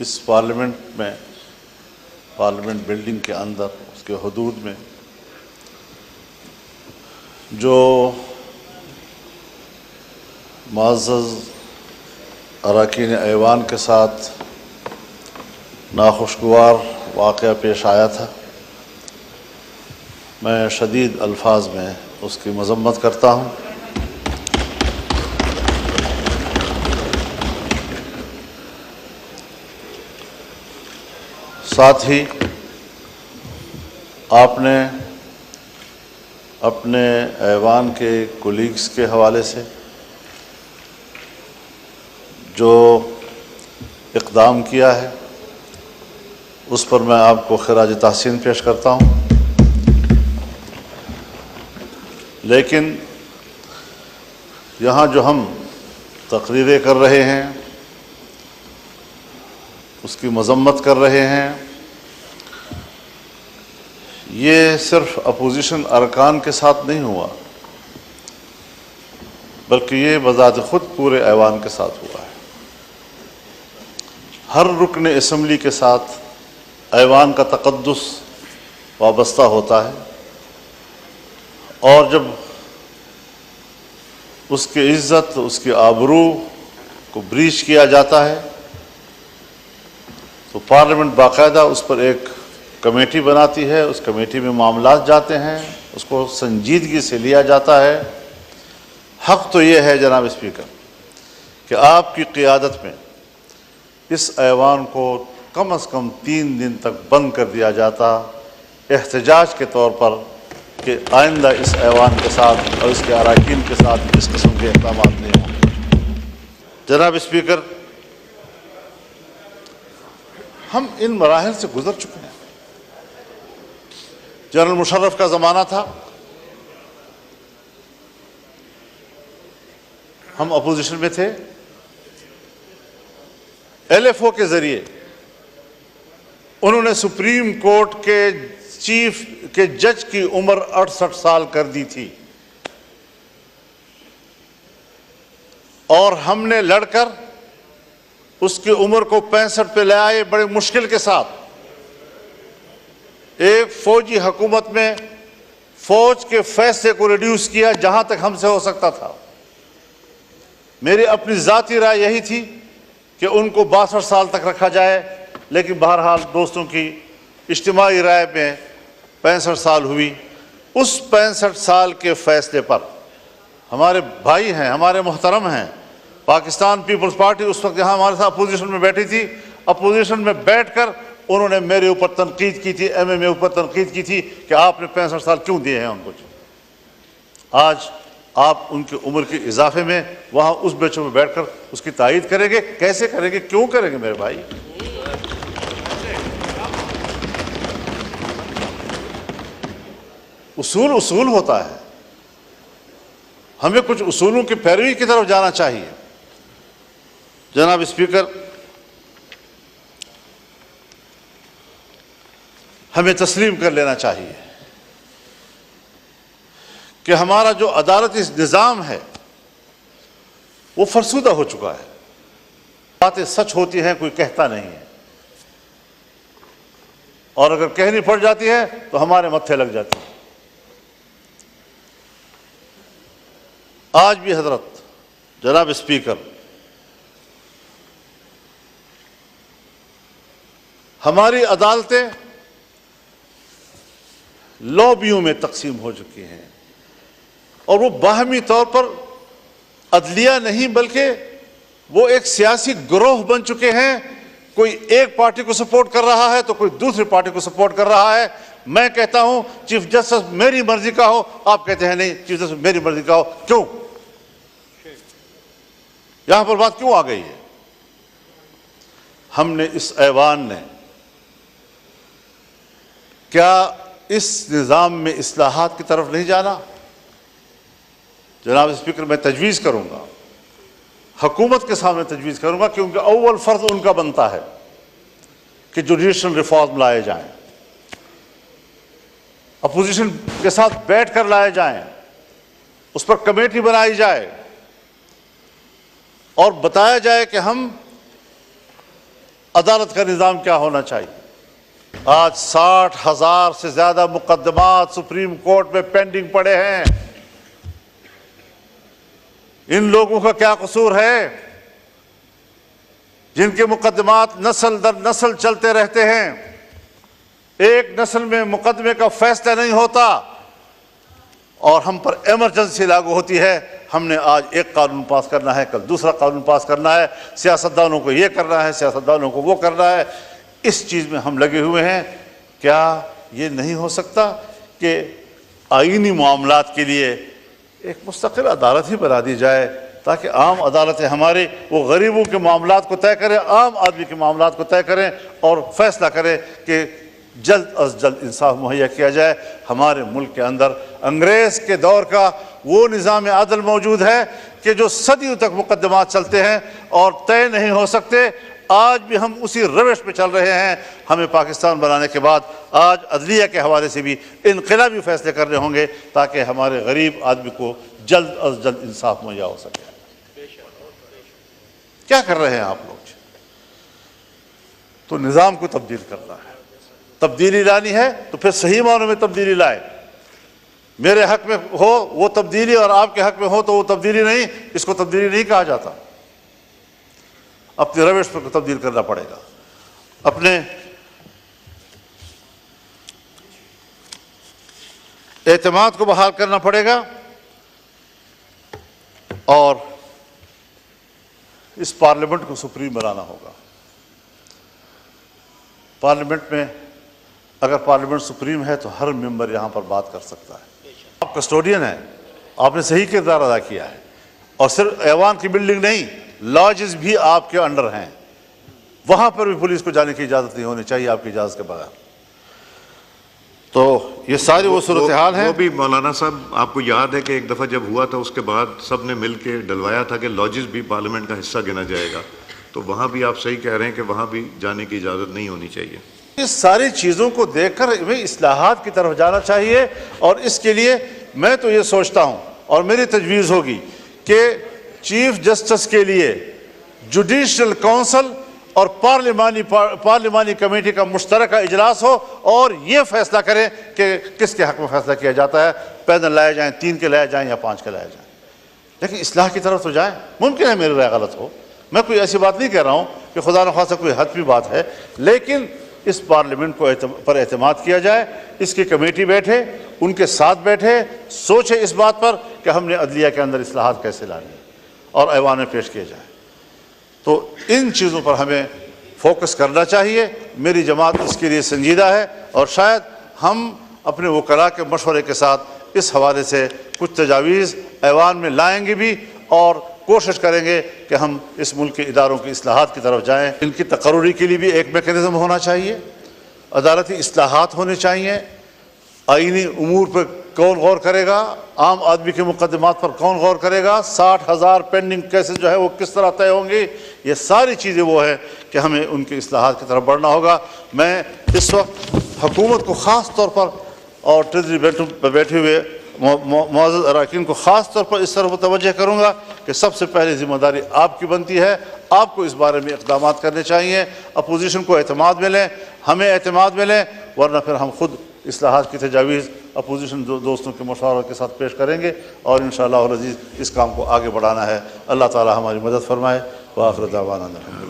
اس parliament میں، parliament building کے اندر، اس کے حدود میں جو معزز اراکین ایوان کے ساتھ ناخوشگوار واقعہ پیش آیا تھا، میں شدید الفاظ میں اس کی مذمت کرتا ہوں۔ ساتھ ہی آپ نے اپنے ایوان کے کولیگز کے حوالے سے جو اقدام کیا ہے اس پر میں آپ کو خراج تحسین پیش کرتا ہوں، لیکن یہاں جو ہم تقریریں کر رہے ہیں، اس کی مذمت کر رہے ہیں، یہ صرف اپوزیشن ارکان کے ساتھ نہیں ہوا، بلکہ یہ بذات خود پورے ایوان کے ساتھ ہوا ہے۔ ہر رکن اسمبلی کے ساتھ ایوان کا تقدس وابستہ ہوتا ہے، اور جب اس کی عزت، اس کی آبرو کو بریچ کیا جاتا ہے تو پارلیمنٹ باقاعدہ اس پر ایک کمیٹی بناتی ہے، اس کمیٹی میں معاملات جاتے ہیں، اس کو سنجیدگی سے لیا جاتا ہے۔ حق تو یہ ہے جناب اسپیکر کہ آپ کی قیادت میں اس ایوان کو کم از کم 3 دن تک بند کر دیا جاتا احتجاج کے طور پر کہ آئندہ اس ایوان کے ساتھ اور اس کے اراکین کے ساتھ اس قسم کے اقدامات نہیں ہوں گے۔ جناب اسپیکر، ہم ان مراحل سے گزر چکے ہیں۔ جنرل مشرف کا زمانہ تھا، ہم اپوزیشن میں تھے، ایل ایف او کے ذریعے انہوں نے سپریم کورٹ کے جج کی عمر 68 سال کر دی تھی، اور ہم نے لڑ کر اس کی عمر کو 65 پہ لے آئے بڑے مشکل کے ساتھ۔ ایک فوجی حکومت میں فوج کے فیصلے کو ریڈیوس کیا جہاں تک ہم سے ہو سکتا تھا۔ میری اپنی ذاتی رائے یہی تھی کہ ان کو 62 سال تک رکھا جائے، لیکن بہرحال دوستوں کی اجتماعی رائے میں 65 سال ہوئی۔ اس 65 سال کے فیصلے پر ہمارے بھائی ہیں، ہمارے محترم ہیں، پاکستان پیپلز پارٹی اس وقت یہاں ہمارے ساتھ اپوزیشن میں بیٹھی تھی، اپوزیشن میں بیٹھ کر انہوں نے میرے اوپر تنقید کی تھی، ایم ایم اے اوپر تنقید کی تھی کہ آپ نے 65 سال کیوں دیے ہیں ان کو۔ آج آپ ان کی عمر کے اضافے میں وہاں اس بینچوں میں بیٹھ کر اس کی تائید کریں گے؟ کیسے کریں گے؟ کیوں کریں گے میرے بھائی؟ اصول ہوتا ہے، ہمیں کچھ اصولوں کی پیروی کی طرف جانا چاہیے۔ جناب اسپیکر، ہمیں تسلیم کر لینا چاہیے کہ ہمارا جو عدالتی نظام ہے وہ فرسودہ ہو چکا ہے۔ باتیں سچ ہوتی ہیں، کوئی کہتا نہیں ہے، اور اگر کہنی پڑ جاتی ہے تو ہمارے متھے لگ جاتی ہے۔ آج بھی حضرت جناب اسپیکر، ہماری عدالتیں لابیوں میں تقسیم ہو چکی ہیں، اور وہ باہمی طور پر عدلیہ نہیں بلکہ وہ ایک سیاسی گروہ بن چکے ہیں۔ کوئی ایک پارٹی کو سپورٹ کر رہا ہے تو کوئی دوسری پارٹی کو سپورٹ کر رہا ہے۔ میں کہتا ہوں چیف جسٹس میری مرضی کا ہو، آپ کہتے ہیں نہیں چیف جسٹس میری مرضی کا ہو۔ کیوں؟ یہاں پر بات کیوں آ گئی ہے؟ ہم نے اس ایوان نے کیا اس نظام میں اصلاحات کی طرف نہیں جانا؟ جناب اسپیکر، میں تجویز کروں گا، حکومت کے سامنے تجویز کروں گا، کیونکہ اول فرض ان کا بنتا ہے کہ جوڈیشل ریفارم لائے جائیں، اپوزیشن کے ساتھ بیٹھ کر لائے جائیں، اس پر کمیٹی بنائی جائے اور بتایا جائے کہ ہم عدالت کا نظام کیا ہونا چاہیے۔ آج 60,000 سے زیادہ مقدمات سپریم کورٹ میں پینڈنگ پڑے ہیں۔ ان لوگوں کا کیا قصور ہے جن کے مقدمات نسل در نسل چلتے رہتے ہیں؟ ایک نسل میں مقدمے کا فیصلہ نہیں ہوتا اور ہم پر ایمرجنسی لاگو ہوتی ہے۔ ہم نے آج ایک قانون پاس کرنا ہے، کل دوسرا قانون پاس کرنا ہے، سیاستدانوں کو یہ کرنا ہے، سیاستدانوں کو وہ کرنا ہے۔ اس چیز میں ہم لگے ہوئے ہیں۔ کیا یہ نہیں ہو سکتا کہ آئینی معاملات کے لیے ایک مستقل عدالت ہی بنا دی جائے تاکہ عام عدالتیں ہمارے وہ غریبوں کے معاملات کو طے کریں، عام آدمی کے معاملات کو طے کریں اور فیصلہ کریں کہ جلد از جلد انصاف مہیا کیا جائے۔ ہمارے ملک کے اندر انگریز کے دور کا وہ نظام عدل موجود ہے کہ جو صدیوں تک مقدمات چلتے ہیں اور طے نہیں ہو سکتے۔ آج بھی ہم اسی روش پہ چل رہے ہیں۔ ہمیں پاکستان بنانے کے بعد آج عدلیہ کے حوالے سے بھی انقلابی فیصلے کرنے ہوں گے تاکہ ہمارے غریب آدمی کو جلد از جلد انصاف مہیا ہو سکے۔ کیا کر رہے ہیں آپ لوگ؟ تو نظام کو تبدیل کرنا ہے، تبدیلی لانی ہے تو پھر صحیح معنوں میں تبدیلی لائے۔ میرے حق میں ہو وہ تبدیلی اور آپ کے حق میں ہو تو وہ تبدیلی نہیں، اس کو تبدیلی نہیں کہا جاتا۔ اپنے روش پر تبدیل کرنا پڑے گا، اپنے اعتماد کو بحال کرنا پڑے گا اور اس پارلیمنٹ کو سپریم بنانا ہوگا۔ پارلیمنٹ میں اگر پارلیمنٹ سپریم ہے تو ہر ممبر یہاں پر بات کر سکتا ہے۔ آپ کسٹوڈین ہیں، آپ نے صحیح کردار ادا کیا ہے، اور صرف ایوان کی بلڈنگ نہیں، لاجز بھی آپ کے انڈر ہیں، وہاں پر بھی پولیس کو جانے کی اجازت نہیں ہونی چاہیے آپ کی اجازت کے بغیر۔ تو یہ ساری وہ صورتحال ہے۔ وہ بھی مولانا صاحب آپ کو یاد ہے کہ ایک دفعہ جب ہوا تھا اس کے بعد سب نے مل کے ڈلوایا تھا کہ لاجز بھی پارلیمنٹ کا حصہ گنا جائے گا، تو وہاں بھی آپ صحیح کہہ رہے ہیں کہ وہاں بھی جانے کی اجازت نہیں ہونی چاہیے۔ اس ساری چیزوں کو دیکھ کر ہمیں اصلاحات کی طرف جانا چاہیے، اور اس کے لیے میں تو یہ سوچتا ہوں اور میری تجویز ہوگی کہ چیف جسٹس کے لیے جوڈیشل کونسل اور پارلیمانی کمیٹی کا مشترکہ اجلاس ہو اور یہ فیصلہ کریں کہ کس کے حق میں فیصلہ کیا جاتا ہے، پینل لائے جائیں، 3 کے لائے جائیں یا 5 کے لائے جائیں، لیکن اصلاح کی طرف تو جائیں۔ ممکن ہے میری رائے غلط ہو، میں کوئی ایسی بات نہیں کہہ رہا ہوں کہ خدا نخواستہ کوئی حتمی بات ہے، لیکن اس پارلیمنٹ کو پر اعتماد کیا جائے، اس کی کمیٹی بیٹھے، ان کے ساتھ بیٹھے، سوچے اس بات پر کہ ہم نے عدلیہ کے اندر اصلاحات کیسے لانی اور ایوان میں پیش کیے جائیں۔ تو ان چیزوں پر ہمیں فوکس کرنا چاہیے۔ میری جماعت اس کے لیے سنجیدہ ہے اور شاید ہم اپنے وکلاء کے مشورے کے ساتھ اس حوالے سے کچھ تجاویز ایوان میں لائیں گے بھی اور کوشش کریں گے کہ ہم اس ملک کے اداروں کی اصلاحات کی طرف جائیں۔ ان کی تقرری کے لیے بھی ایک میکینزم ہونا چاہیے، عدالتی اصلاحات ہونے چاہیے، آئینی امور پر کون غور کرے گا، عام آدمی کے مقدمات پر کون غور کرے گا، 60,000 پینڈنگ کیسز جو ہے وہ کس طرح طے ہوں گے، یہ ساری چیزیں وہ ہے کہ ہمیں ان کی اصلاحات کی طرف بڑھنا ہوگا۔ میں اس وقت حکومت کو خاص طور پر اور ٹریجری پہ بیٹھے ہوئے معزز اراکین کو خاص طور پر اس طرح متوجہ کروں گا کہ سب سے پہلے ذمہ داری آپ کی بنتی ہے، آپ کو اس بارے میں اقدامات کرنے چاہیے، اپوزیشن کو اعتماد ملیں، ہمیں اعتماد ملیں، ورنہ پھر ہم خود اصلاحات کی تجاویز اپوزیشن دوستوں کے مشوروں کے ساتھ پیش کریں گے اور انشاءاللہ العزیز اس کام کو آگے بڑھانا ہے۔ اللہ تعالی ہماری مدد فرمائے۔ وآخر دعوانا الحمدللہ۔